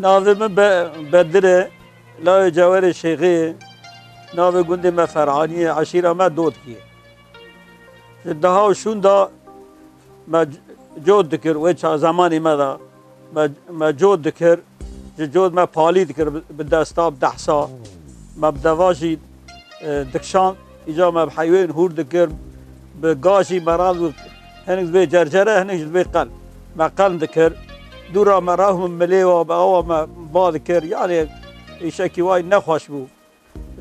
ناوی من بدره لا جوار شیخی ناوی گنده ما فرعانیه عشیره ما دود کیه دها و شون دا ما جود دکر و چه زمانی ما دا ما جود دکر جود ما پالی دکر بدستاب دحسا ما بدواجی دکشان ایجا ما بحیوین هور دکر بگاجی مراد هنگز به جرجره هنگز به قلب ما قلب دکر دورا مراهم ملی و با ما باد کر یعنی ایشکی وای نخواش بو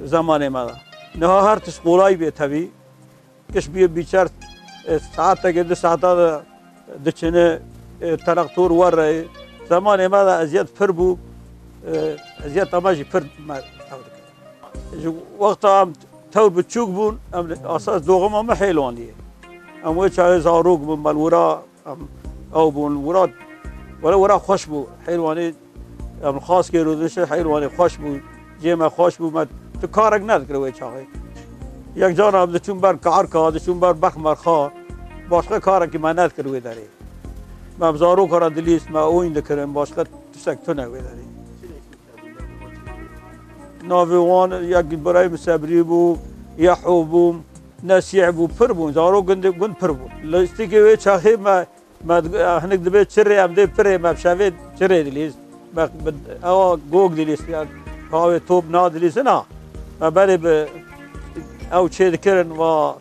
زمان ما نه هر تشقولای به تبی کش بیچار ساعت که دو ساعت دچنه تراکتور ور زمان ما ازیاد پر بو ازیاد تماشی پر ما وقت هم تور بتشوك بون اساس دوغم ما حيلوانيه ام ويش زاروق من مالورا او بون ورا ولا ورا خوش بو حيواني ام خاص كي رودش حيواني خوش بو جيما خوش بو ما تكارك نذكر وي چاغي یک جانا ام چون بر کار کا چون بر بخمر خا باشقه کار کی ما نذكر وي داري ما زارو کار دلیس ما اوین دکرم باشقه تشتونه وي داري ناویوان یک برای مسابری بو یا حبوم نسیع بو پر بو زارو گند پر بو لستی که وی چاخی ما هنگ دبی چره ام دی پره ما بشوی چره دلیز ما او گوگ دلیز یا هاوی توب نا دلیز نه ما بری به او چه دکرن و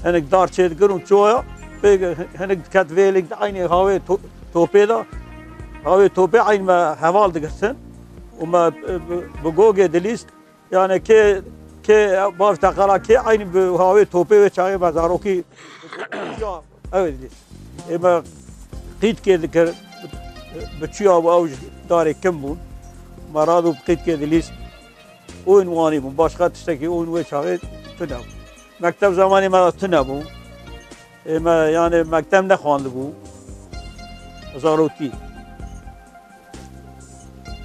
هنگ دار چه دکرن چویا بیگ هنگ کت ویلگ عینی هاوی توپی دا هاوی توپی عین ما حوال دکرسن وما بجوج دليست يعني كي بعرف تقرا كي عين بهاوي توبي وشاي بازاروكي أوي دليست إما قيد كي ذكر بتشيا وأوج داري كمبون مرادو بقيد كي دليست وين واني بون باشقات تشتكي وين وشاي تنام مكتب زماني ما تنامو إما يعني مكتب نخوان بو زاروكي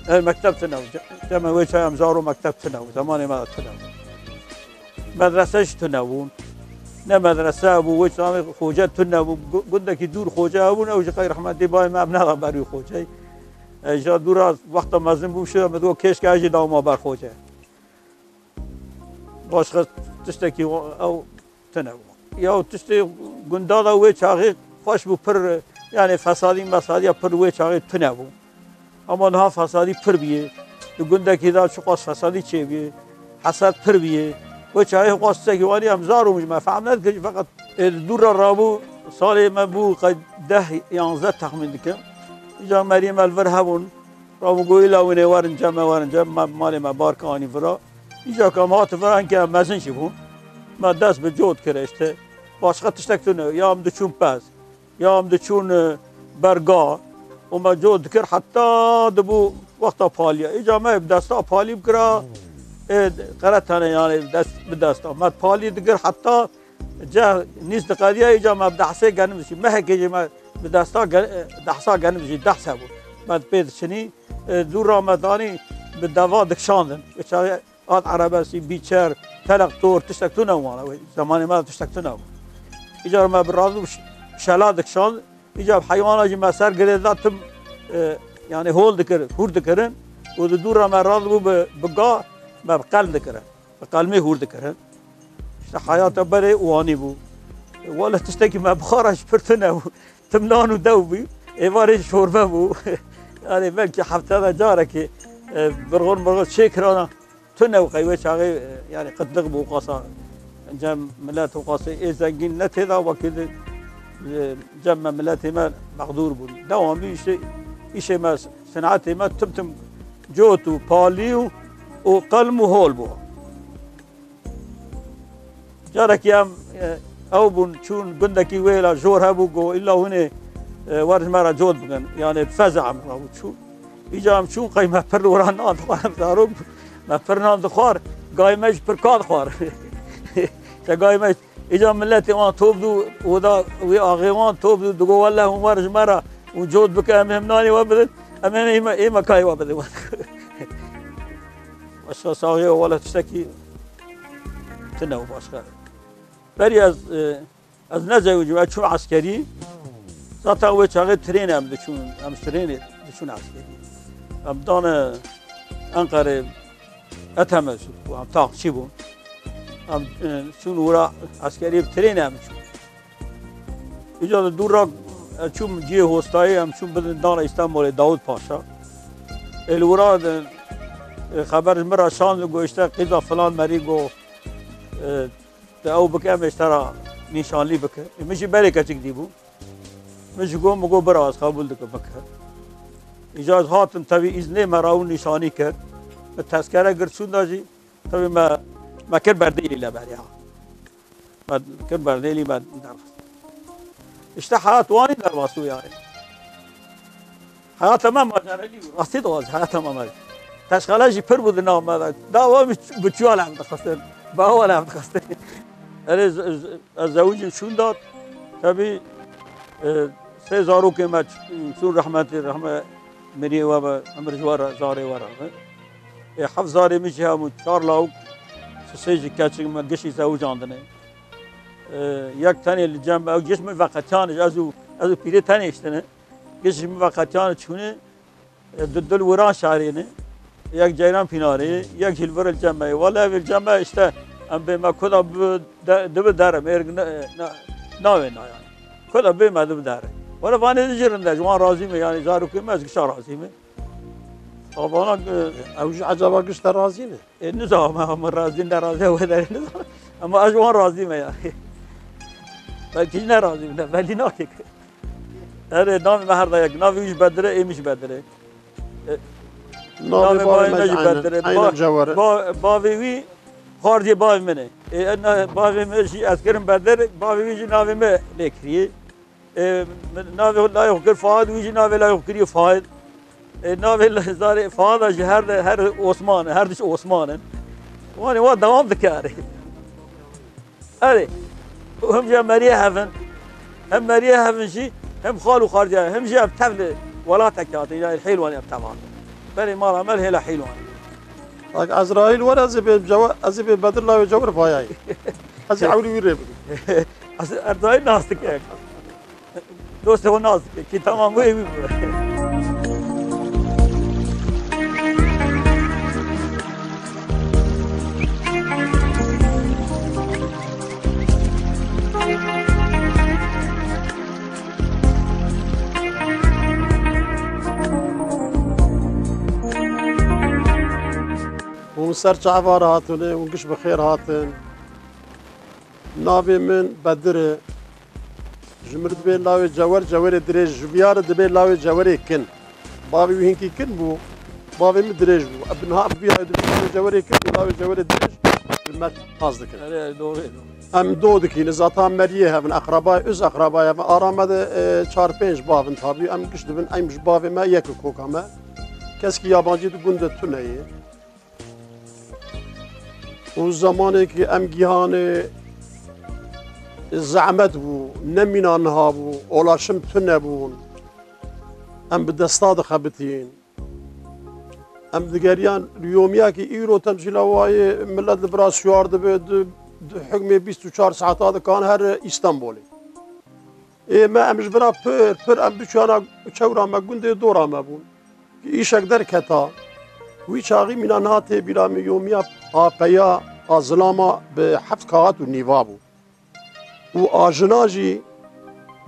المكتب تناو جمع ويش هم زاروا مكتب تناو زمان ما تناو مدرسة تناوون نه مدرسة أبو ويش هم خوجة تناو قلنا كي دور خوجة أبونا وش خير رحمة دبي ما بنلا بري خوجة جا دورا وقت مازن بوشه مدو كيش كاجي داو ما بر خوجة باش تشتكي أو تناو يا تشتكي قندادا ويش هاي خوش ببر يعني فسادي مسادي بر ويش هاي تناو اما نه فسادی پر بیه تو گنده کی دا چقاس فسادی چه بیه حسد پر بیه و چه قاسته کی ولی امزار و ما فهمت که فقط دور رابو سال ما بو قد 10-11 تخمین دکم اینجا مریم الورهبون رابو گویلا و ورنجا مال ما بارکانی فرا اینجا کمات فران که مزن شبون ما دست به جود کرشته باشقه تشتکتونه یا هم دچون پس یا هم دچون برگا وما جود كر حتى دبو وقت باليا اجا ما بدستا بالي بكرا قرات انا يعني بدستا ما بالي دكر حتى جا نيس دقاديا اجا ما بدحسه جنبشي ما هيك ما بدستا دحسا جنبشي دحسه ما بيد شني دور رمضاني بالدوا دكشاندن اد عربسي بيچر تلقتور تشتكتونا وانا زمان ما تشتكتونا اجا ما برادو شلا دكشاند إجاب حيوانات جم سر قريضات تم يعني هول ذكر هور ذكرن ودور ما راضو بقى ما بقال ذكره بقال مي هور ذكرن حياته بري واني بو ولا تشتكي ما بخارج فرتنا تمنان ودوبي إيواري شوربه بو يعني بلكي حفتها جارك برغون شكرانا تنا وقيوي شاغي يعني قد لغبو قاصا جم ملات وقاصي إذا قلنا تذا وكذا جمع ملاتي ما مقدور بول دوام بيش ما صناعتي ما تم جوتو باليو وقلم وهول بو جارك يام او بون شون قندكي ويلا جور هبو جو الا هنا ورج مرة جود بغن يعني فزع مرة شو يجام شون قيمة پر وران اطخار داروب ما فرنان دخار قايمش بركاد خار قايمش إجا ملتي ما توبدو ودا وأغيوان توبدو دقوا والله ومرج مرة وجود بك أمهمناني وابد أمهمني إما كاي وابد واشخا صاغي ولا تشتكي تنو باشخا بري از نزاي وجماعة شو عسكري ذاتا هو شاغي ترين أم دشون أم ترين دشون عسكري ام دانه انقره اتمه و ام تاق چی بون ام چون ورا عسکری ترین هم چون اینجا دور را چون جی هستایی هم چون بدن دانه استانبول داود پاشا الورا خبر مرا شان گوشته قضا فلان مری گو او بکه اشترا نشانلی بکه مشي بالي كاتك ديبو مش قوم مقو براس قبول دك بكه اجاز هاتن تبي اذن مراو نشاني كر التذكره قرسون داجي تبي ما كر برديلي لا بعدها ما كر برديلي ما اشتا حياة واني درباسو يعني حياة تمام ما جرالي راسي دواز حياة تمام تشغالاجي پر بود نام ما داوا بچوال عم تخسر باول عم تخسر انا زوجي شون داد تبي سه زارو که ما سون رحمه منی و امر جوار زاری ورا حفظ زاری میشه هم 4 لاو سه کچک ما گشی زوج آندنه یک تنی جنب او جسم وقتان از پیره تنی اشتنه جسم وقتان چونه دل وران شهرینه یک جیران پیناره یک جلور الجنبه ولا الجنبه اشته ام به ما کدا دب داره مرگ نه يعني كذا بما دب داره ولا فاني نجرن جوان راضي يعني زارو كي ما زكش راضي طبعا اوج عجبا قشت راضي النظام هم راضيين راضي ولا اما اجوان راضي يعني فكينا راضي بلي ناكك هذا نام مهر ضيق نافي وش بدره اي مش بدره نافي باوي مش بدره باوي وي خارجي باوي منه انا باوي ماشي اسكرم بدر باوي ويجي نافي ما لكري نافي لا يخكر فاض ويجي نافي لا يخكر فاض نافي زاري فاض هر عثمان هر دش عثمان وانا وا دوام ذكاري هذه هم جا مريا هفن هم مريا هفن شي هم خالو خارجه هم جاب تفل ولا تكاتي الحلوان طبعا بل ما عمل هي حلوان عزرائيل ولا زي بدر الله يجور فاياي از عولي ويرب عزرائيل ناستك دوست هو ناستك كي تمام وي ومسر شعبار هاتون ونقش بخير هاتن نابي من بدر جمرد بين لاوي جواري دريج جبيار دبي لاوي جواري كن بابي وهنكي كن بو بابي مدريج بو ابنها بيها جواري كن لاوي جواري دريج المت قصدك ام دودكي نزاتها مريه من اقرباء از اقرباء ارامد 4 5 بابن تابي ام قش دبن اي مش بابي ما يك كوكما كسكي يابانجي دو گند تنهي و زمانی که ام گیهان زعمت بو نمینان ها بو اولاشم تنه بون ام به دستاد خبتین ام دگریان یومیا که ایرو تمثیل وای ملت براس شوار دبه حکم 24 ساعت کان هر استانبولی ما امش برا پر ام بچانا چورا ما گنده دورا ما بون که ایشک در کتا وی چاقی مینان هاته بیرام یومیا آقایا آزلاما به 7 کاغات و نیوا بود و آجناجی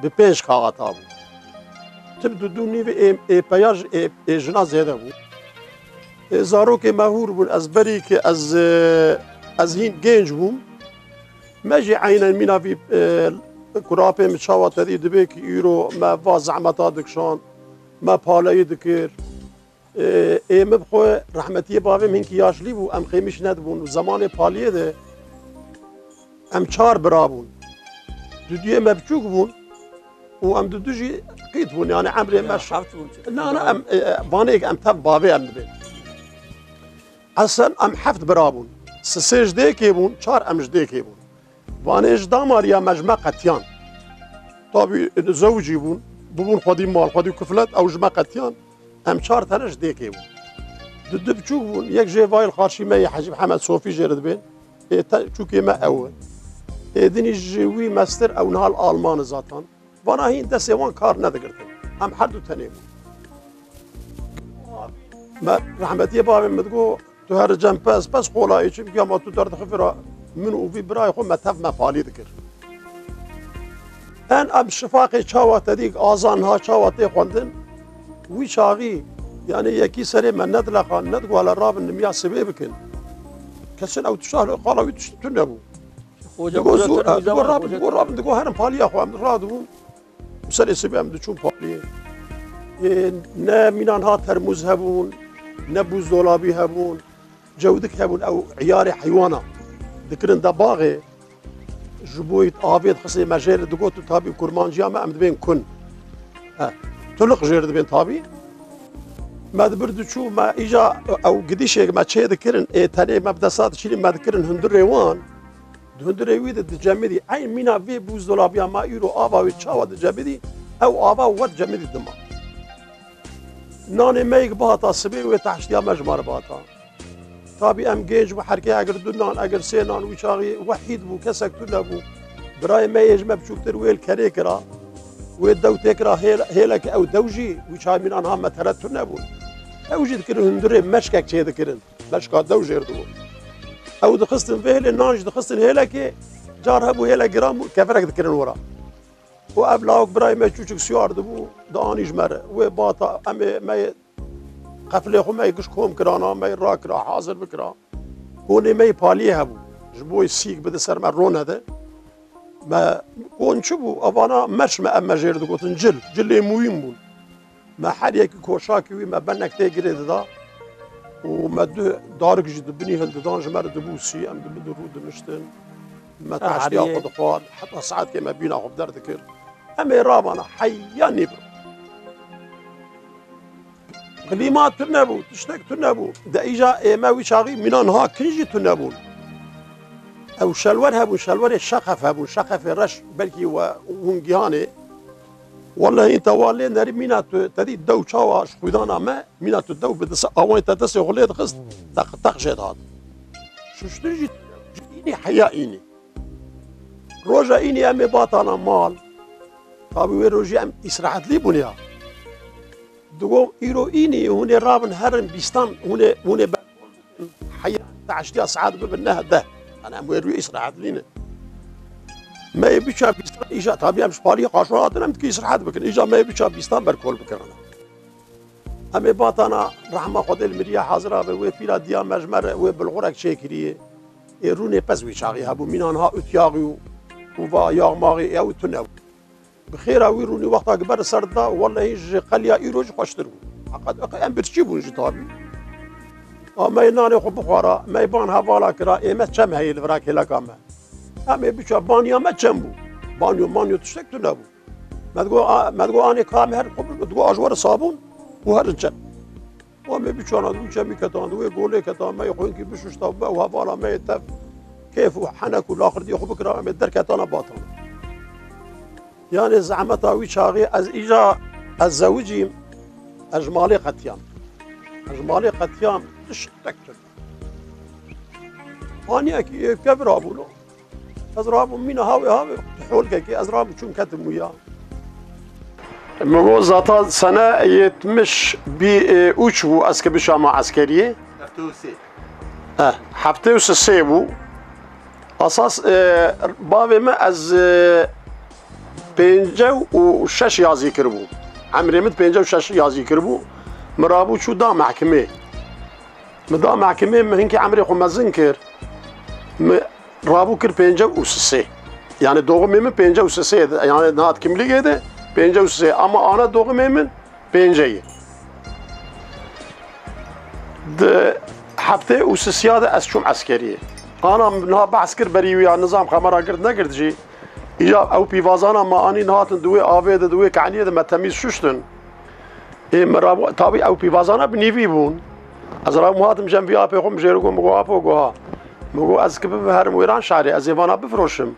به 5 کاغات بود تبدو دو نیو پیاج جنا زیاده بود زارو که مهور بود از بری که از هین گنج بوم مجی عینا مینا فی کراپه مچاوات تدی دبی که ایرو ما واز زعمتا دکشان ما پالایی دکر ام بخو رحمتی باوی من کی یاشلی بو ام خیمش ندبون و زمان پالیه ده ام 4 برابون دودی ام بچوک بون و ام دودجی قید بون یعنی عمر مش نه ام وانیک ام تب باوی ام دبی اصلا ام 7 برابون سسج ده کی بون 4 امج ده کی بون وانیج داماریا مجمع قتیان طبی زوجی بون بون خودی مال خودی کفلت او جمع قتیان ام 4 تنش دیکی بود دو بچوک بون یک جوایل خارشی ما حجب حمد صوفی جرد بین چوکی ما اول دینی جوی مستر او نهال آلمان زاتان وانا هین دست وان کار ندگرتن ام هر دو تنه بود ما رحمتي بابي متقو تهرجم بس قولا چیم که ما تو درد خفرا من و في براي خو ما تف ما بالي ذكر ان ام شفاقي چاوات ديك آزان ها چاوات خوندن وي شاغي يعني يكي سري من ندلقا ندقو على الراب النميا سبيبكن كسن او تشار قالوا يتشتنبو دقو راب دقو هرم بالي اخو ام رادو مسلي سبي ام دچون بالي نه مینان ها ترمز هبون نه بوزدولابی هبون جودك هبون او عيار حيوانه ذكرن دباغي جبويت ابيض خصي مجال دقوت تابي كرمانجيا ما امد بين كن تلق جير بين تابي ما دبرد شو ما اجا او قديش ما تشي ذكرن تاني ما بدا صاد شيء ما ذكرن هندر ريوان هندر ريويد الجمدي اي مينا في بوزدولابيا ما يرو ابا وتشاوا الجمدي او ابا ود جمدي الدماغ ناني ميك باتا سبي وتحشتيا مجمر باتا طابي ام جيج وحركي اگر دنان اگر سينان وشاغي وحيد بو كسك تلبو براي ما يجمع بشوكتر ويل كريكرا ويدو تكرا هيلك او دوجي وشاي من انها مترت نبو اوجي ذكر هندري مشكك شي ذكرن مشكا دوجي يردو او دخستن فيل نانج دخستن هيلك جار هبو هيلا جرام كفرك ذكرن ورا وابلاوك براي ما تشوشك سيار دبو داني جمر وباتا امي ما قفله خو ما يقش كوم كرانا ما راكرا حاضر بكرا هوني ما يبالي هبو جبوي سيك بده سر مرون هذا ما كون شبو افانا مش ما اما جير دقوتن جل مهم بون ما حد يك كوشاكي ما بنك تجري دا وما دارك جد بني هند دانج مر دبوسي ام بده رود نشتن ما تعشتي اخذ خوار حتى ساعات كما بينا خو بدر ذكر اما رابانا حياني قليمات تنبو تشتك تنبو دا ايجا ما ويشاغي منان ها كنجي تنبون او شلور هبو شلور شقف هبو شقف رش بلكي ونجياني والله انت والله نري مينا تدي دو تشاوا شخودانا ما مينا تدو بدس اوان تدس غليت خص تق جيد هذا شو شتري جيني حيائيني روجا اني امي باطانا مال طابي وين روجي ام اسرحت لي بنيا دقوم إيرويني هوني رابن هرم بيستان هوني حياة تعشتي سعاد ببنها ده أنا مويروي إسرع لينا ما يبيش بيستان إيجا طبيعي مش بالي قاشرات أنا متكي إسرع بكن إيجا ما يبيش بيستان بركول بكرنا أمي باطانا رحمة خد المريا حاضرة وفيلا ديا مجمر وبالغرق شاكرية روني بس ويشاغي هابو مينانها أتياغيو وفا ياغماغي أو تنو بخير ويروني وقت أكبر سردا والله يجي قليا إيروج قشترو عقد أم بتجيبون جتابي ما يناني خو بخارا ما يبان هوالا كرا إيه ما تشم هاي الفراك هلا كامل أما بيشا بانيا ما تشمبو بانيو تشتك تنابو ما تقول أنا كامل قبل تقول أجوار صابون وهرجن وما بيشا أنا دوي شمي كتان دوي قولي كتان ما يخوين كي بشوش طبا وهوالا ما يتف كيف وحنك والآخر دي خو بكرا ما يدر كتان باطن يعني زعمتها ويشاغي از إيجا الزوجي أجمالي قتيام تشتكتل أنا كيف رابولو أزرابو مين هاوي تحول كي أزرابو شون كتم وياه مگو زاتا سنة يتمش بي اوچو اسك بشامة عسكرية هفته و سه بو اساس بابي ما از 56 يازي كربو عمري مت 56 يازي كربو مرابو شو دا محكمة مدا محكمة هنكي عمري خو مزنكر رابو كر 56 يعني دوغمي من 56 يعني نهات كملي كده 56 اما انا دوغمي من 50 ده هفته و سيادة اسشوم عسكرية انا نها بعسكر بريويا نظام خمرا قرد نقرد جي إيجا أو بيفازانا ما أني نهاتن دوي آفيد دوي كعنية ما تميز شوشتن مرابو تابي أو بيفازانا بنيفي بون از راه مهاتم جنبي آبي خو مجيرو مگو آبو گوها مگو از که بهرم ویران شهری از ایوانا بفروشم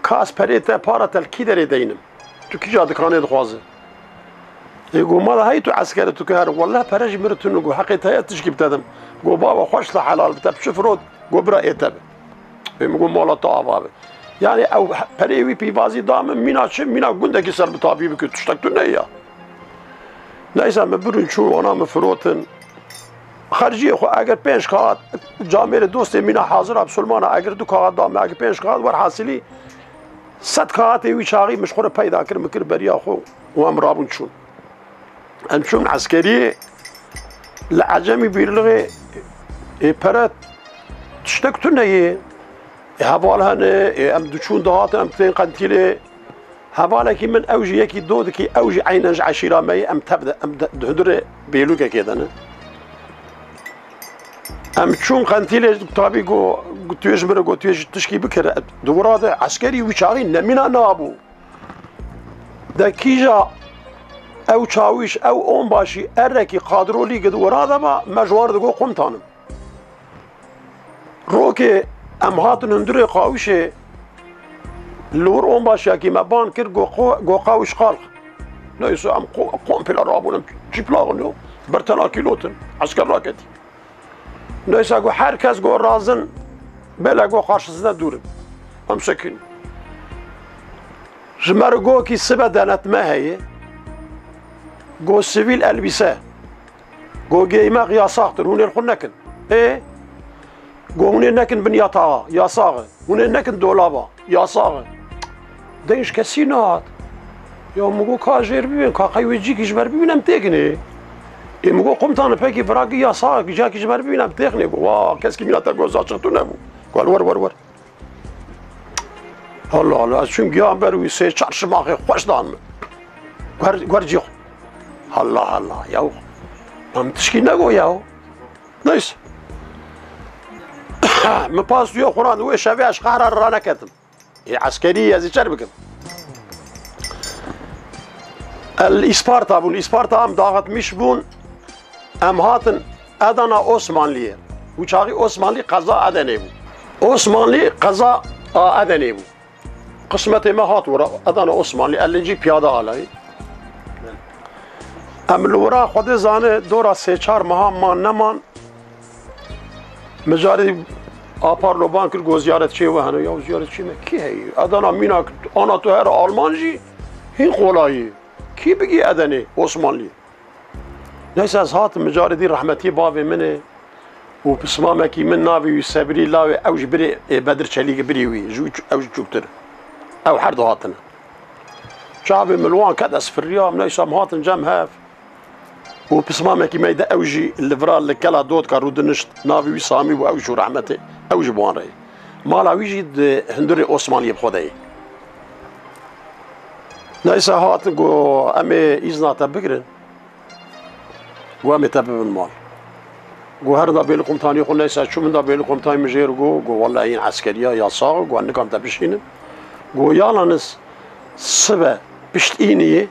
کاس پریت پارا تلکی داری دینم تو کی جاد کانه دخوازه يقول ما هاي تو عسكري تو كهر والله فرج مرتون نقول حقيقة هي تشكي بتدم قول بابا خوش لحلال بتبش فرود قول برا يتب يقول مالا طابة يعني او بريوي بيفازي دام مينا قندك يسر بطابي بك تشتكتو نيا ليس مبرن شو انا مفروتن خرجی خو اگر 5 کات جامعه دوست مینا حاضر اب سلمان اگر 2 کات دام اگر 5 کات ور حاصلی 100 کات وی چاغي مشخوره پیدا کر مکر بریا خو و امرابون شون ام شون عسكري العجمي بيرلغي برات تشتكتنا هبالها ام دشون دهات ام تين قنتيله هبالك من اوجي يكي دودكي اوجي عينج عشيره مي ام تبدا ام دهدر بيلوكا كده ام شون قنتيله طبي جو تيجبر جو تشكي بكره دورات عسكري وشاغي نمينا نابو دا كيجا او چاویش او اون باشی ارکی قادرولی که دوراده با مجوار دگو قمتانم رو که ام هاتن هندره قاوشه لور اون باشی که مبان کرد گو قاوش خالق نیسو ام قوم پیلا رابونم چی پلاغنو برتنا کیلوتن عسکر راکتی نیسو گو هر کس گو رازن بلا گو خارشزنه دورم ام سکن جمر گو کی سبه دانت ما هیه جو سيفيل البسه جو جيما قياساختر هون الخن نكن ايه جو هون نكن بنياطا يا صاغ هون نكن دولابا يا صاغ ديش كسينات يا مگو كاجر ببين كاقاي وجيك جبر ببينم تيغني اي مگو قمتان بكي فراقي يا صاغ جاك جبر ببينم تيغني وا كسكي ميلاتا گوزاچتو نبو قال ور الله الله شوم گيام بروي سه چارشماخ خوش دان ور جيخ الله الله ياو هم تشكي نقو ياو نيس مباس يو قران وي شافي اش قرار رانا كتم هي عسكريه زي شربكم الاسبارتا ابو الاسبارتا ام ضاغط مش بون ام هاتن ادنا عثمانليه وشاغي عثمانلي قضاء ادني بو عثمانلي قضاء ادني بو قسمته ما هات ورا ادنا عثمانلي اللي جي بياده علي ام لورا خود زانه دورا 3-4 ماه مان نمان مجاری آپارلوبان کر گو زیارت چی و هنو یا زیارت چی کی هی ادانا مینا آنا تو هر آلمانجی هین قولایی کی بگی ادنی عثمانلی نیست از هات مجاری دی رحمتی باوی منه و بسمامه کی من ناوی و سبری لاوی اوج بری بدر چلیگ بریوی جو اوج چوبتر او هر دو هاتنه شعبي ملوان كذا سفريام نيسا مهاتن جم هاف وبسمامه كي ميدا اوجي اللفرال اللي كلا دوت كارو دنشت نافي وسامي واوجي ورحمته اوجي بوان ري مالا ويجي هندري عثمانيه بخداي نيسا هاتن جو امي اذنا تبكرن وامي تبب المال جو هردا بيلكم تاني خو نيسا شو من دا بيلكم تاني مجير جو والله هين عسكريه يا صاغ جو انكم تبشين جو يالانس سبه بشتيني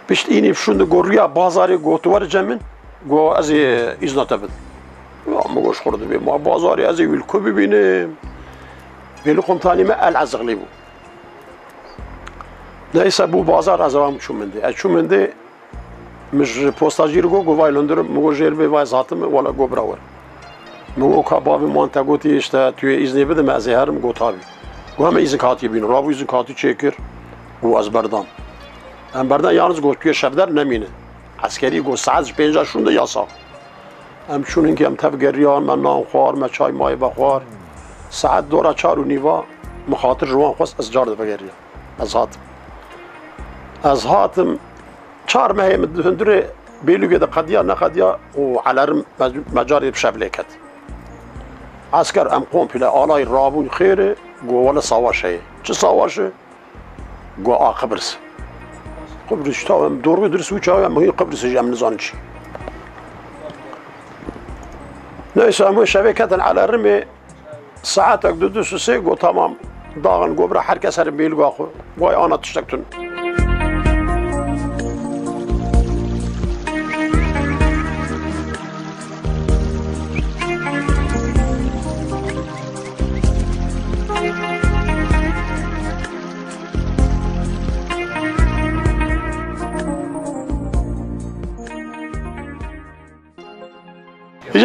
بشون گوریا بازاری گوتوار جمن گو از ایزنا تبد ما گوش خورده بیم ما بازاری از ویلکو ببینیم ویلکم تانی ما العزغلی بو نیست بو بازار از وام شو منده شو منده مش پستاجیر گو وایلندر مگو جیر به وای ذاتم ولا گو براور مگو کباب منتگوتی اشته توی ایزنی بده ما از هرم گو تابی گو هم ایزن کاتی بین رابو ایزن کاتی چکر گو از بردان ام بردن yalnız گو توی شفدر نمینه عسکری گو ساعت 50 شونده یاسا ام چون اینکه ام تفگریان من نام خوار من چای مای بخوار ساعت دورا 4 و نیوا مخاطر جوان خواست از جار دفگریان از هاتم 4 ماه هندره بیلوگه ده قدیا نقدیا و علرم مجاری بشبله کد عسکر ام قوم پیله آلای رابون خیره گو ولا سواشه چه سواشه گو قبرس قبرس تا دور درس و چاوی ما هی قبرس جام نزان چی نيس امو شبكه على الرمي ساعات دو سه گو تمام داغن گوبره هر کس هر بیل گو وای انا تشتكتن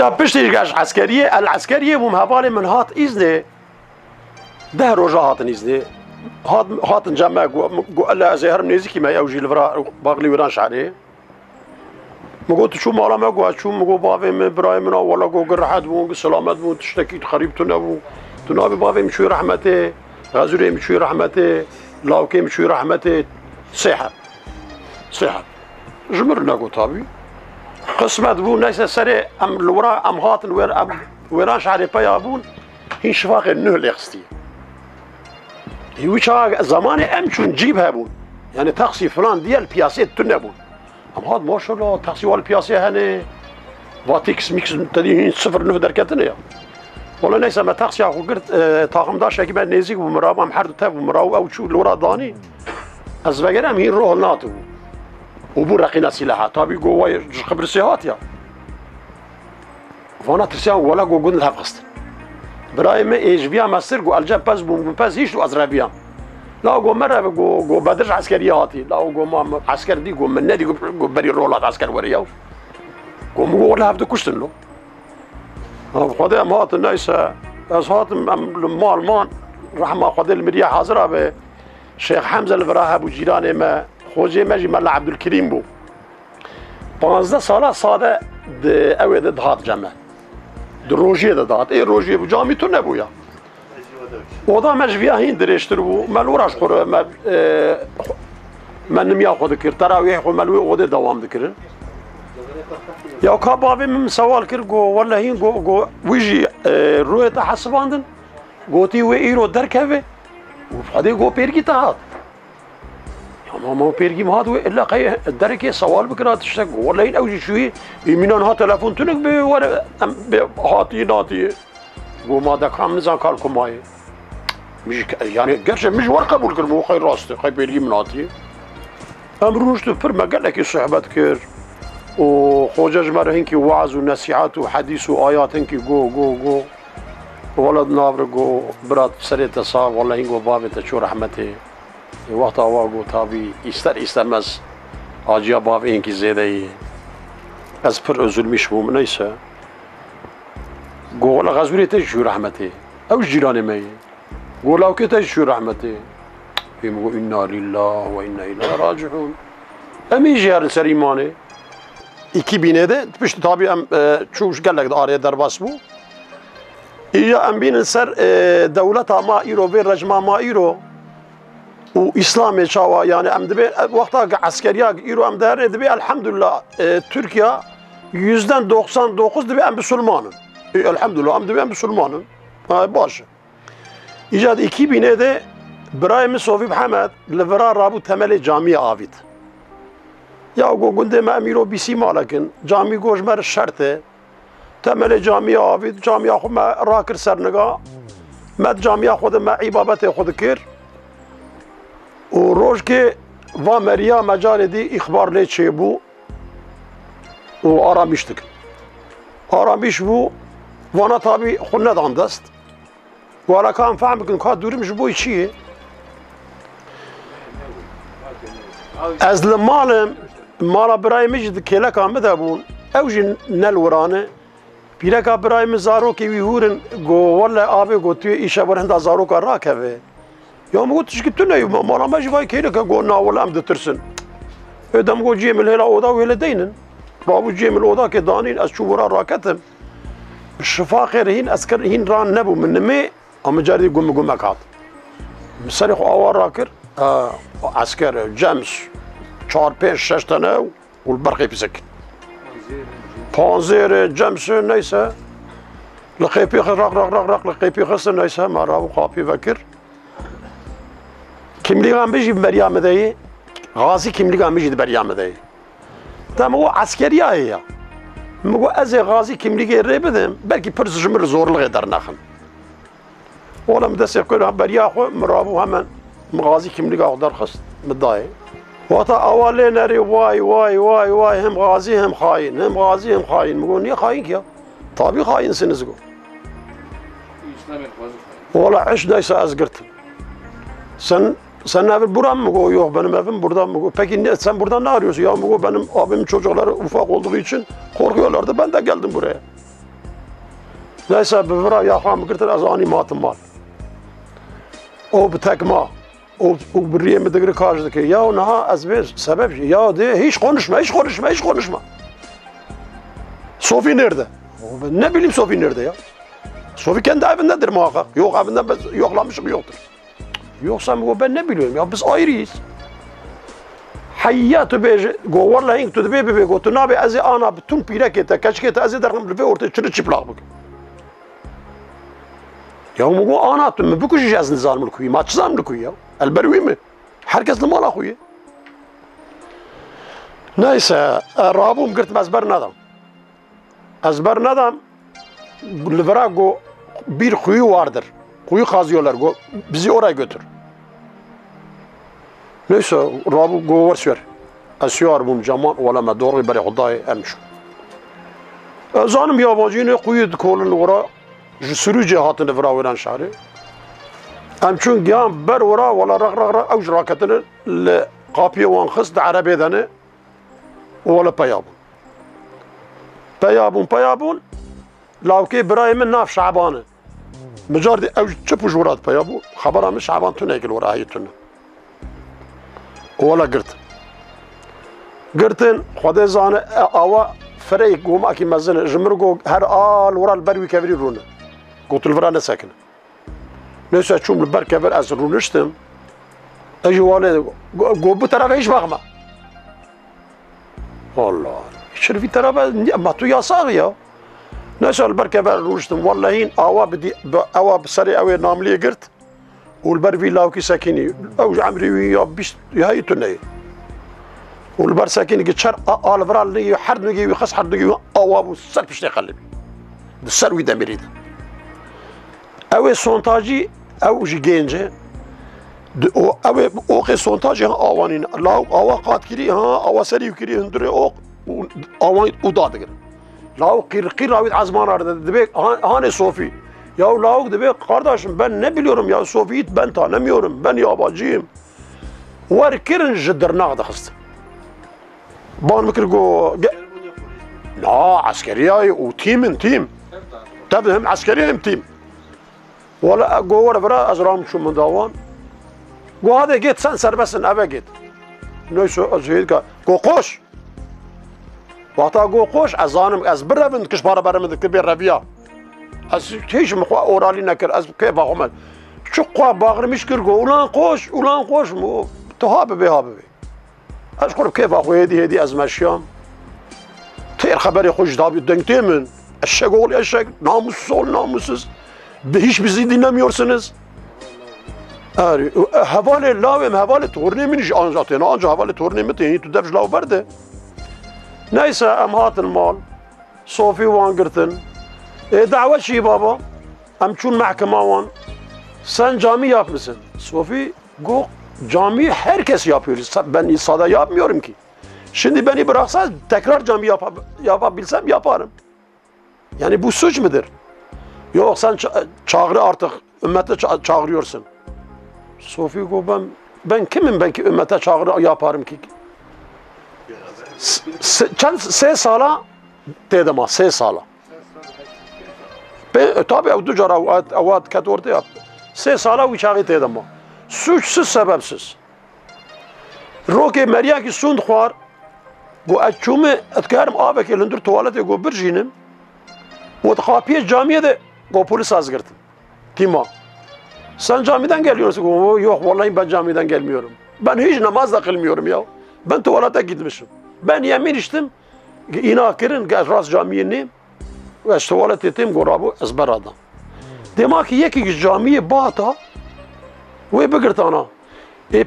جا پشتیش عسکریه العسکریه بوم حوالی من هات ایزنه ده روزا هاتن ایزنه هاتن جمع گو الله از هرم نزدیکی ما اوجی لورا باقلی وران شعری مگو تو چون مالا مگو چون مگو باویم برای منا ولا گو راحت بون سلامت بون تشتکی خریب تو نبو تو نابی باویم شوی رحمته غزوریم شوی رحمته لاوکیم شوی رحمته صحت جمر نگو تابی قسمت بون نیست سر ام لورا ام هاتن وران شعر پیا بون هین شفاق نه لقستی هیچ زمان ام چون جیب هبون يعني تاكسي فلان ديال بياسي تنبون ام هاد ما شاء الله تاكسي والبياسي هاني فاتيكس ميكس تدي صفر نه دركتنا يا والله نيس ما تاكسي اخو قلت طاقم داش كي بعد نيزيك ومراب ام حرد تاب ومراو او شو لورا داني از بقرام هي روح ناتو وبو رقينا سلاحه طابي جوا خبر سيهات يا فانا ترسيان ولا جو قلنا هفقست برايم ايش بيا ماستر جو الجاب باز بوم باز هيش لو ازرابيان لا جو مرة جو بدرش عسكرياتي لا جو ما عسكر دي جو من نادي جو بري رولات عسكر ورياو جو مو ولا هبدو كشتن له خدي مات الناس أصوات المال رحمة خدي المريا حاضرة به شيخ حمزة الفراها أبو جيران ما خوجي ماجي ملا عبد الكريم بو 15 ساله ساده اوید دهات جمع دروجی دهات ای روجی بو جامی تو نبویا ودا مجویا هین درشتر بو ملوراش خور من نمیا خود کرد تراویح خود ملوی خود دوام دکرن یا کاباوی من سوال کرد گو والله هین گو ویجی روی تا حسباندن گوتی و ایرو درکوه و فادی گو پیرگی تهات ما بيرجي ما هذا إلا قي الدركة سوال بكرة تشتك والله إن أوجي شوي يمينان ها تلفون تنك به ولا هاتي ناتي وما ده كم نزان كاركم ماي مش يعني قرش مش ورقة بقول كرمو خير راسته خير بيرجي من هاتي أمروش تفر ما قال لك الصحبات كير وخوجج مرهن كي وعظ ونصيحات وحديث وآيات هنكي جو ولد نابر جو برات سريت صار والله هنكو بابي تشو رحمته وقت آواگو تابی استمز آجیا باف این کی زیده ای از پر ازول میشوم نیسه گولا غزوری تجشو رحمته او جیران می گولا که تجشو رحمته میگو انا لله و انا الیه راجعون امی جیار سریمانه iki binede pişti tabi am çuş gelek araya derbas bu iya am binin ser devlet ama iro ve rejma ma iro وإسلامي شاوا يعني أم دبي وقتها عسكرية إيرو أم دهر دبي الحمد لله تركيا %99 دبي أم بسلمانن الحمد لله أم دبي أم بسلمانن باش إيجاد 2000 ده برايم صوفي محمد لفرا رابو تملي جامعة آفيد يا قلت ما أميرو بيسي مالكن جامعة جوج مر الشرطة تملي جامعة آفيد جامعة خو ما راكر سرنقا ما جامعة خود ما عبابته خود كير و روز که و مریا مجال دی اخبار لی چه بو و آرامیش دکن آرامیش بو وانا تابی خود ندان دست والا کام فهم بکن که دورمش بوی چیه از لمالم مالا برای مجد کلکا مده بون اوجی نلورانه پیرکا برای مزارو که وی هورن گو والا آبی گو توی ایشه برهنده زارو که را که يا ما قلتش قلت له ما ماشي باي كيلك قلنا ولا عم ترسن دام قول جيم الهلا اوضه ولا دينن بابو جيم الاوضه كدانين اشوف ورا راكتم الشفا خير هين اسكر هين ران نبو من مي ام جاري قم كات مسرخ اوار راكر عسكر جمس 4 5 6 تنه والبرقي بسك بانزير جمس نيسا لقيبي رق لقيبي خسر نيسا ما راو قابي فكر kimliği ambici beriyam deyi, gazi kimliği ambici beriyam deyi. Tamam o askeri ayı ya. Mego az gazi kimliği rebedim, belki pırzıcımır zorluk eder nakın. Olam da sekol beriyahı merabu hemen gazi kimliği ağdar khast mıdayı. Vata avale neri vay hem gazi hem hain hem gazi hem hain. Mego niye hain ki ya? Tabi hainsiniz go. Valla iş deyse azgırtım. Sen evin buram mı go? Yok benim evim buradan mı go? Peki sen buradan ne arıyorsun? Ya go benim abimin çocukları ufak olduğu için korkuyorlardı. Ben de geldim buraya. Neyse bevra ya ham kırtır az ani matım var. O bir tekma. O bir mi degri karşıdaki. Ya naha az bir sebep. Ya de hiç konuşma. Sofi nerede? Ben ne bileyim Sofi nerede ya? Sofi kendi evindedir muhakkak. Yok evinden ben yoklamışım yoktur. Yoksa ben ne biliyorum ya biz ayrıyız. Hayyatı beji, go vallahi in tu debe be go tu nabi azi ana bütün pirakete kaçkete azi derham ve ortaya çıplak bak. Ya mu ana tu mu bu kuş yazın zalmul kuyu maç zalmul kuyu ya. Elberwi mi? Herkes mala kuyu. Neyse rabum girt ezber nadam. Ezber nadam livra go bir kuyu vardır. Kuyu kazıyorlar go bizi oraya götür. Neyse rabu go varsıyor. Asıyor bum caman wala ma doğru bari hudayı emşu. Zanım yabancı kuyu kolun ora sürücü hatın livra veren şahri. Emçun gyan ber ora wala raq avj rakatını le qapiye wan khis da arabedane wala payabun لاوكي براي من ناف شعبانه مجرد او تشوفوا جورات بيابو خبرها مش شعبان تناكل وراها تنا ولا قرتن خدي زانه اوا فريق قوم اكي مزن جمرقو هر آل ورا البروي كبري رونا قلت الفرانه ساكن نسا تشوم البر كبر از رونشتم اجي والي قو بطرف ايش بغمه والله شرفي ترى ما تو يا صاغيه نسأل البركة بقى روشتم والله أوا بدي أوا بسري أوي ناملي قرت والبر في لاوكي ساكني أو عمري ويا بيش هاي تناي والبر ساكني قلت شر آل فرال لي حرد نجي ويخص حرد نجي أوا بالسر بيش تقلبي بالسر ويدا مريدا أوي سونتاجي أو جي جينجي أوي أوقي سونتاجي أوانين لاو أوا قات كري ها أوا سري وكري هندري أوق أوان ودادقر لاو قير لاويد عزمان arada debek hani Sofi ya lavuk debek kardeşim ben ne biliyorum ya Sofi'yi ben tanımıyorum ben yabancıyım var kirin jidderna da xist ban mıkır go la askeriye o tim tabii hem askeriye hem tim valla go var bira azram şu mendavan go hadi git sen serbestsin eve git neyse azhid go koş وقتا گو خوش از زانم از برون کش بارا برم دکتر بی رویا از هیچ مخوا اورالی نکر از که باقومد چو قوا باقرمیش کر گو اولان خوش مو تو ها بی از قرب که باقو هدی از مشیام تیر خبری خوش دابی دنگتی من eşek oğlu eşek namussuz oğlu namussuz hiç bizi dinlemiyorsunuz. Havale lavem havale tornemiş ancak havale tornemet yani tu devş lav verdi. Neyse em hatın mal, Sofi wan girtin. Dava çi baba, em çun mahkeme wan. Sen cami yapmışsın. Sofi go cami herkes yapıyor. Ben sada yapmıyorum ki. Şimdi beni bıraksa tekrar cami yapabilsem yaparım. Yani bu suç mudur? Yok sen çağrı artık ümmete çağırıyorsun. Sofi go ben kimim ben ki ümmete çağrı yaparım ki? Çend se sala dedim ha se sala. Ben tabii o ducara avat kat orta yap. Se sala uçağı dedim ha. Suçsuz sebepsiz. Roke Meryem ki sund xwar. Go açume etkarım abi ki lindur tuvalete go birjinim. O kapıya camiye de go polis azgırtın. Kima? Sen camiden geliyorsun. Yok vallahi ben camiden gelmiyorum. Ben hiç namaz da kılmıyorum ya. Ben tuvalete gitmişim. Ben yemin içtim. İnakirin rast camiyeni ve tuvalet ettim gorabu ezber adam. Demek ki yeki camiye bata ve bigirtana.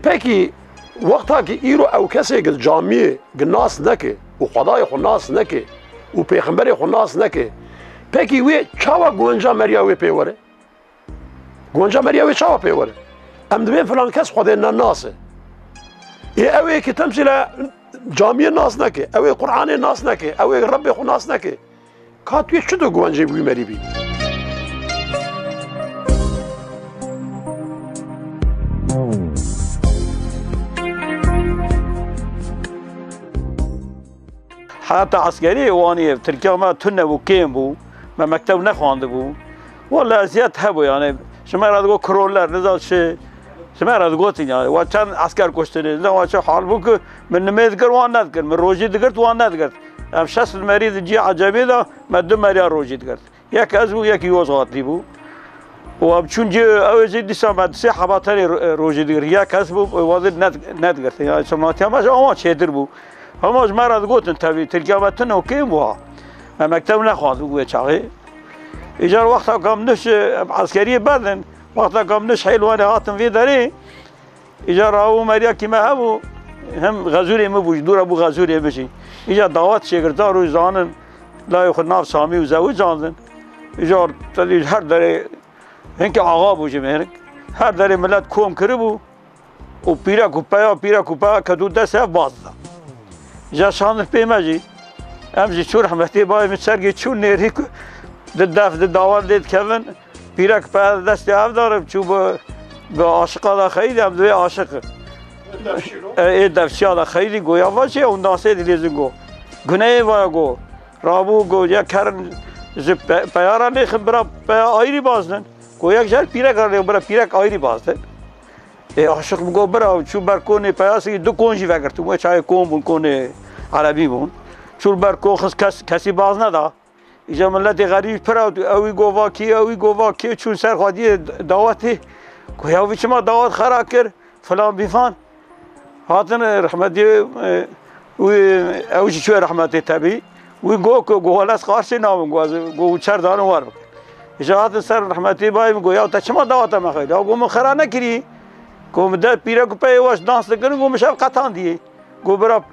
Peki vakta ki iro ev kese gid camiye gnas neke u qadaya xunnas neke u peygamberi xunnas neke. Peki ve çava gonca Meryem ve peyvere. Gonca Meryem ve çava peyvere. Em de falan kes xodena nase. Ev ki temsile camiye nas neke, ev Kur'an'e nas neke, ev Rabbi xu nas neke. Katüye şu da gonca bu meribi. حتى عسكري واني تركيا ما تنه وكيم بو ما مكتب نخواند بو والله ازيات هبو يعني شما راد گو کرولر نزاد شه شما راد گوتین يعني وچن عسكر کشتنه نه وچ حال بو که من نماز گر وان ندگر من روزی دگر وان ندگر ام 60 مریض جی عجبی دا ما 2 مریا روجی کرد یک از بو یکی یوز غاطی بو و اب چون جی اوزی دیسا ما 3 حباتری روجی دیگر یک از بو واضح ند کرد یا سماتی همش اما چهدر بو همش مرد گوتن تبی ترکیابتن اوکی بو ما مکتب نخواهد بو چاقی ایجار وقتا کامنش عسکری بدن وقتا کامنش حیلوان هاتن وی داری ایجار او مریا کی ما هبو هم غزوری مبوش دور ابو غزوری بشی ایجا دعوت شگردار و زانن لای خود ناف سامی و زوج جاندن ایجار تلی هر داره هنک آقا بوجه مهرک هر داره ملت کوم کری بو و پیرا کوپایا کدو دست هف باز دا ایجا شاندن پیمجی امجی چون رحمتی بای من سرگی چون نیری دف دعوت دید کفن پیرا کوپایا دستی هف دارم چون به عاشقا دا خیلی هم دوی عاشق دفشیا دا خیلی گویا واشه اون ناسه دیلیزن گو گناه وای گو رابو گو یا کرن پیارا نیخن برا پیا آیری بازدن گو یک جل پیرک را برا پیرک آیری بازدن عاشق گو برا چون بر کونه پیاسی 2 کنجی وگر تو چای کون بون کونه عربی بون چون بر کون کسی باز ندا ایجا ملت غریب پرا اوی گو واکی چون سر خادی دعوتی گویا وی چما دعوت خرا کر فلان بیفان هاتن رحمتی اوش شو رحمتی تبی وی گو هلاس قارشی نام گو چر دارن وار بکن اجازه سر رحمتی بای گویا تا چما دعوت ما خیلی گو من خرا نکری گو مدت پیرا کو پی واش دانس کردن گو مشاب قطان دی گو برا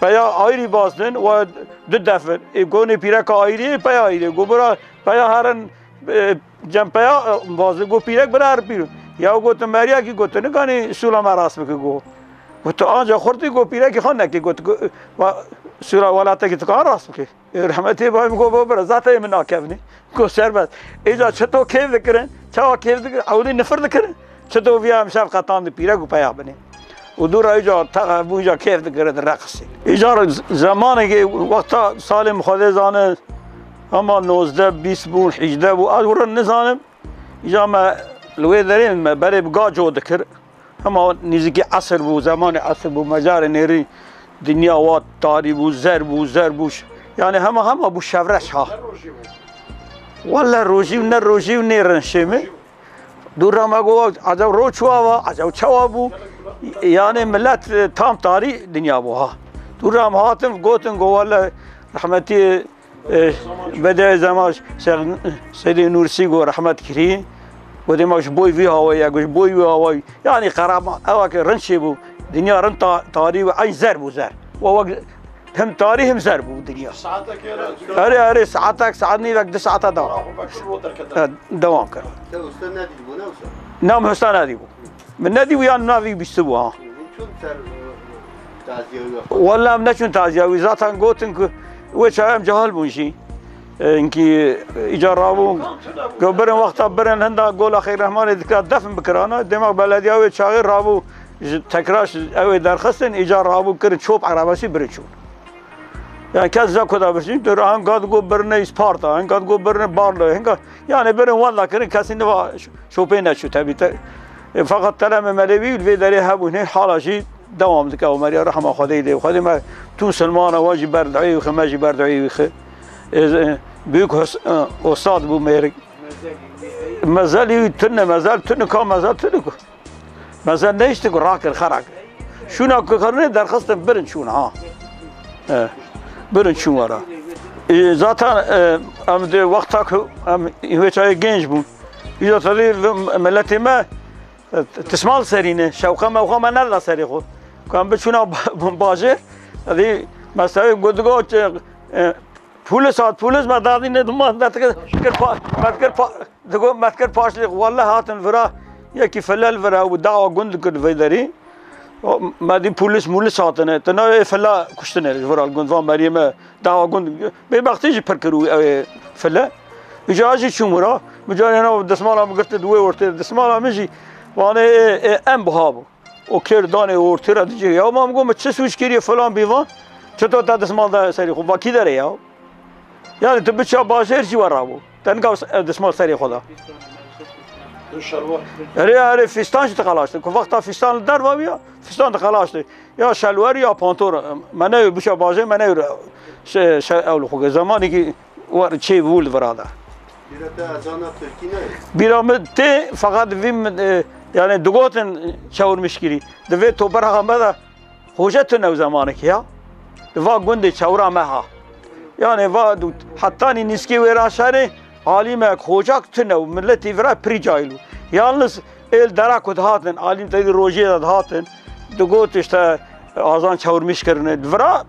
پیا آیری بازدن و 2 دفعه گو نه پیرا کا آیری پیا آیری گو برا پیا هرن جم پیا باز گو پیرک برا پیرو یا گو تو مریا کی گو تو نگانی سولا مراس بک گو تو آنجا خورتی گو پیرک خان نکی گو سولا ولاته کی تو کار راست بک رحمتی بای گو برا ذاته من ناکفنی گو سربت ایجا چطور کیف دکرن چا کیف دکرن اولی نفر دکرن چطور ویا مشاف قطان پیرک گو پیا بنی و دور ایجا تا بوجا کیف دکرن رقصی ایجا زمانی که وقتا سال خود زانه اما 19 20 بون 18 بو اول نظام ایجا ما لوی داریم برای بگاه جو دکر اما نزدیک عصر بو زمان عصر بو مجار نیری دنیا و تاری بو زر بوش یعنی همه بو شورش ها والله روزی و نیرنشمه دور ما گو عجب رو چوا عجب چوا بو یعنی ملت تام تاری دنیا بو ها دور هم هاتم گوتن گو والله رحمتی بده زمانش سیدی نورسی گو رحمت کری و دیماش بوی وی هوایی یا گوش بوی وی هوایی یعنی خراب اوا که رنشی بو دنیا رن تاری و عین زر بو زر و وقت هم تاری هم زر بو دنیا اره ساعت نی وقت 2 ساعت دوام کرد نام حسن ندی بو من ندی و یا ناوی بیست بو ها والله من نشون تازیاوی ذاتا گوتن که و چایم جهال بونشی اینکه اجارابون گبرن وقتا برن هندا گول اخیر رحمان ذکر دفن بکرانا دماغ بلدیه و چاغر رابو تکراش او درخستن اجارابو کرد چوب عرباسی برچون yani kez zakoda birsin dur hangad go birne isparta hangad go birne barla hangad yani birin valla kirin kesinde va şopena şu tabi fakat teleme melevi ve deri habu ne halaji devam dik o Maria rahma khadide khadime tu Selmana waji berdai ve khamaji berdai ve büyük ustad bu merik mazali tünne ka mazal tünne mazal ne işte rakır kharak şuna karne derkhastan birin şuna ha برن شو ورا zaten am de vaktak am hiçay genç bu İza tabii milletime تسمال سرینه شوقه موقع من نرد سری خود کام بچونه باشه دی مثلا گودگو پولس ما دادی نه دم متکر پاشلی والله هاتن ورا یکی فلال ورا و دعوا گند کرد ویداری ما دی پولس هاتنه تنها فلا کشتنه ورا گند وام مریم دعوا گند به وقتی جی پرکرو فلا اجازه شمورا مجانی نه دسمالا مگرت دوی ورته دسمالا میشی وانه ام بهابو او کردانه ورته را دیگه یا ما میگم چه سوچ کردی فلان بیوان چطور تا دسمال دا سری خود باکی داره یا یعنی تو بچه باشر چی ورا بو تنگا دسمال سری خدا اره فستان چی تقلاشته که وقتا فستان در و بیا فستان تقلاشته یا شلوار یا پانتور منه بشه بازه منه اول خوگه زمانی که ور چه بول براده بیرام ته فقط ویم yani dugotin çavur mişkili. Deve topar hamada hojet ne zamanı ki ya. Va günde çavura meha. Yani va hatta ni niski vera şare alime hocak tne millet ivra pricaylu. Yalnız el darakut hatin alim tedi roje hatin dugot işte azan çavur mişkirine vera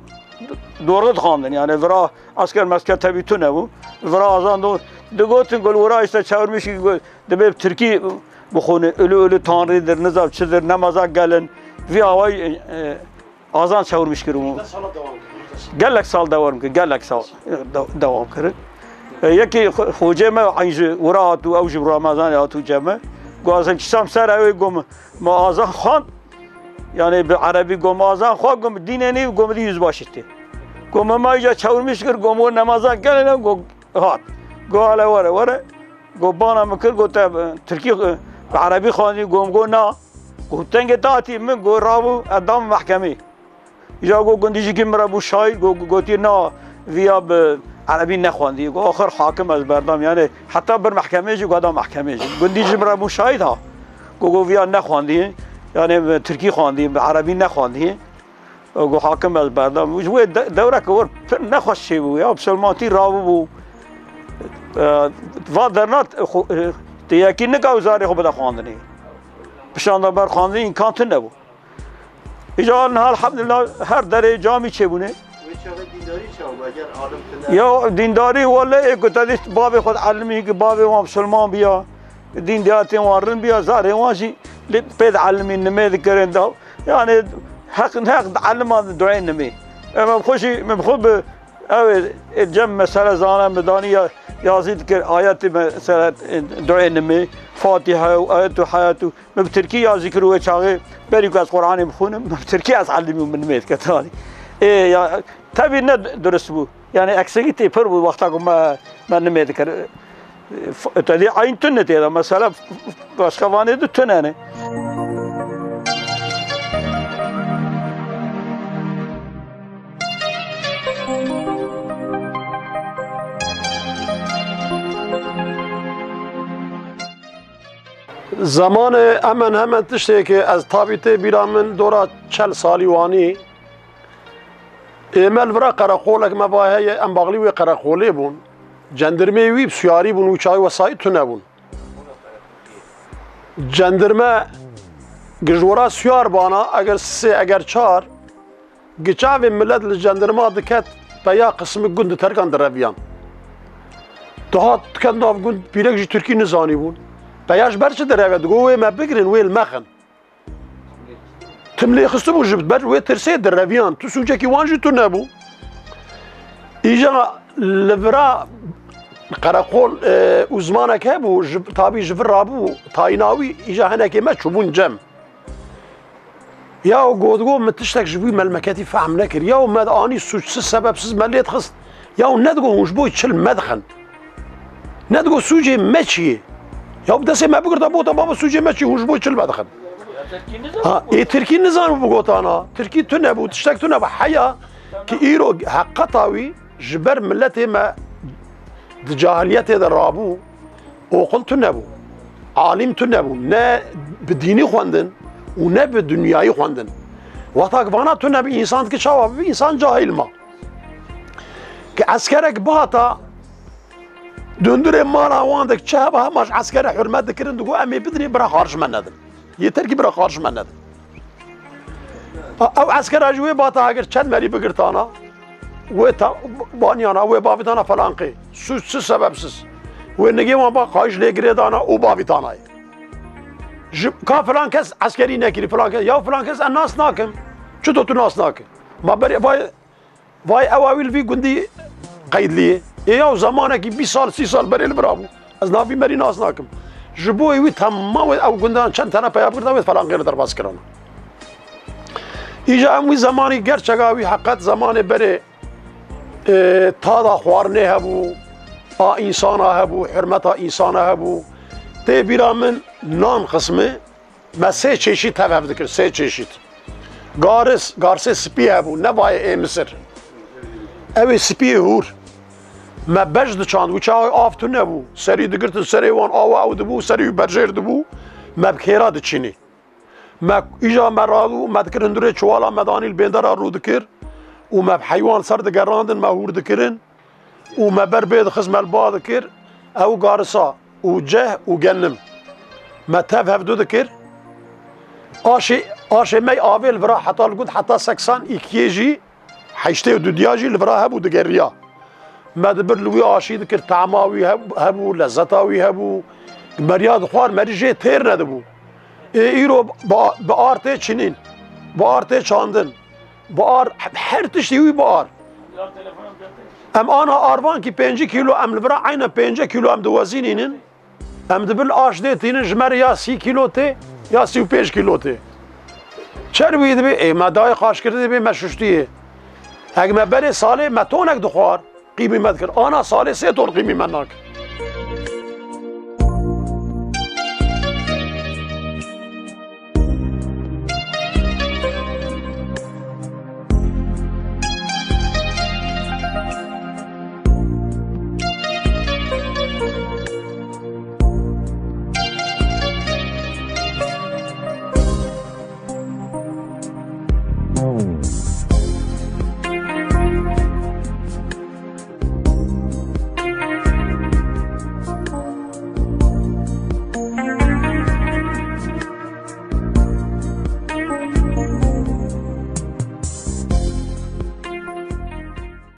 doğru kandın yani vera asker masker tabi tne bu. Vera azan do dugotin gol vera işte çavur mişki deve Türkiye بخونه ölü tanrı der nizam çizer namaza gelin vi avay azan çavurmuş kirum gelek sal devam ki gelek sal devam kır yeki hocama aynı uratu avj ramazan ya tu cema gazan kisam ser ev gom mazan khan yani bir arabi gom azan khan gom dineni gom yüz başıttı gom maja çavurmuş kir gom namaza gelin go hat go ala vara go bana mekir go Türkiye عربي خاني قوم قونا قلتن قطعتي من قو رابو قدام محكمة إجا قو قنديجي كم رابو شاي قلتي نا فيا بعربي نخواندي قو آخر حاكم از بردام يعني حتى بر محكمة جي قدام محكمة جي قنديجي رابو شاي ها قو فيا نخواندي يعني تركي خواندي بعربي نخواندي قو حاكم از بردام وجوه دورة كور نخواش شي بو يا بسلماتي رابو بو وادرنات تیاکی نکاوزاری خوب دخواندنی، پشانده بر خواندنی امکان نبود. ایجال نه الحمدلله هر دره جامی چه بونه؟ یا دینداری ولی اگه باب خود علمی که باب ما مسلمان بیا، دین دیاتی وارن بیا زاره واشی پید علمی نمید کردن داو، یعنی حق علمان دعای نمی. اما خوشی مخوب اوه جمع مسئله زانم بدانی يازيد آيات مثلا دعاء نمي فاتحة وآيات وحياته بتركيا ذكروا شاغي بريك از قرآن بخونم بتركيا از علمي من ميت كتاني إيه يا تبي ندرس بو يعني أكسيتي بر بو وقتها ما نميت كر تدي عين تنة هذا مثلا بس كواني دو تنة زمان امن همن تشته که از تابیته بیرامن دورا 40 سالی وانی ایمل ورا قرقولک مباهی ام باغلی و قرقولی بون جندرمه وی سیاری بون و چای وسایت تو نبون جندرمه گجورا سیار بانا اگر سه اگر چار گچاو ملت لجندرمه دکت بیا قسم گند ترکان در رویان دهات کند ناف گند پیرک جی ترکی نزانی بون بیاش برچه در روید گوه ما بگرین ویل مخن تملی خسته بو جبت بر وی ترسه در رویان تو سوچه کی وانجی تو نبو ایجا لورا قرقول uzmana که بو تابی جفر رابو تایناوی ایجا هنه که ما چوبون جم یا گودگو متشتک جبوی ملمکتی فهم نکر یا مد آنی سوچسز سببسز ملیت خست یا ندگو هنش بوی چل مدخن ندگو سوچه مچیه یا بدسه ما بگرد بوتا بابا سوچه مچی هنش بوی چل مدخن ای ترکی نظام بگوتانا ترکی تو نبود تشتک تو نبود حیا که ایرو حقتاوی جبر ملت ما جاهلیت در رابو اوقل تو نبو عالم تو نبو نه بدینی خواندن و نه به دنیایی خواندن وقتا وانا تو نبی انسان که چاوا بی انسان جاهل ما که عسکرک باتا دندور مالا واندک چه با همش عسکر حرمت دکرن دگو امی بدنی برا خارج من ندن یه ترکی برا خارج من ندن او عسکر اجوی باتا اگر چند مری بگرتانا و تا بانیانا و باویتانا فلانقی سوچ سببسز و نگی ما با خواهش لگره دانا او باویتانای که فلان کس عسکری نکری فلان کس یا فلان کس الناس ناکم چطور تو ناس ناکم ما بری وای اواویل وی گندی قید لیه یا زمانه که 20 سال 30 سال بری برامو از نافی مری ناس ناکم جبوی وی تمام او گندان چند تنه پیاب کرده و فلان غیر در باز کردن ایجا اموی زمانی گرچگاوی حقیقت زمان بره تادا خوارنه هبو انسان هبو حرمت انسان هبو تی بیرا من نان قسمه ما سه چیشید تفاف دکر سه چیشید گارس سپی هبو نبای ای مصر اوی سپی هور ما بج دچاند و چاوی آفتو نبو سری دگرت سری وان آو دبو سری برجر دبو ما بخیرا دچینی ما ایجا مرادو ما دکر اندره چوالا مدانی البندر رو دکر و ما بحیوان سر دگراندن ما هور دکرن و ما بر بید خزم البا دکر او گارسا و جه و گنم ما تفاف دو دکر آشه می آویل برا حتی لگود حتی 82 جی حیشته و دودیاجی لبرا هبو دگریا ما دبر لوی آشی دکر طعماوی هبو لذتاوی هبو مریاد خوار مریجه تیر ندبو ایرو با آرته چنین با آرته چاندن با آر هر تشتیوی با آر ام آنها آروان کی 5 کیلو ام لبرا عین 5 کیلو ام دوازینین ام دبل آش دیتین جمر یا 30 کیلو ته یا 35 کیلو ته چرا بید بی ای ما دای خاش کرده بی مشوشتیه اگه ما بره ساله ما تونک دخوار قیمی مد کرد آنا ساله 3 طور قیمی من ناک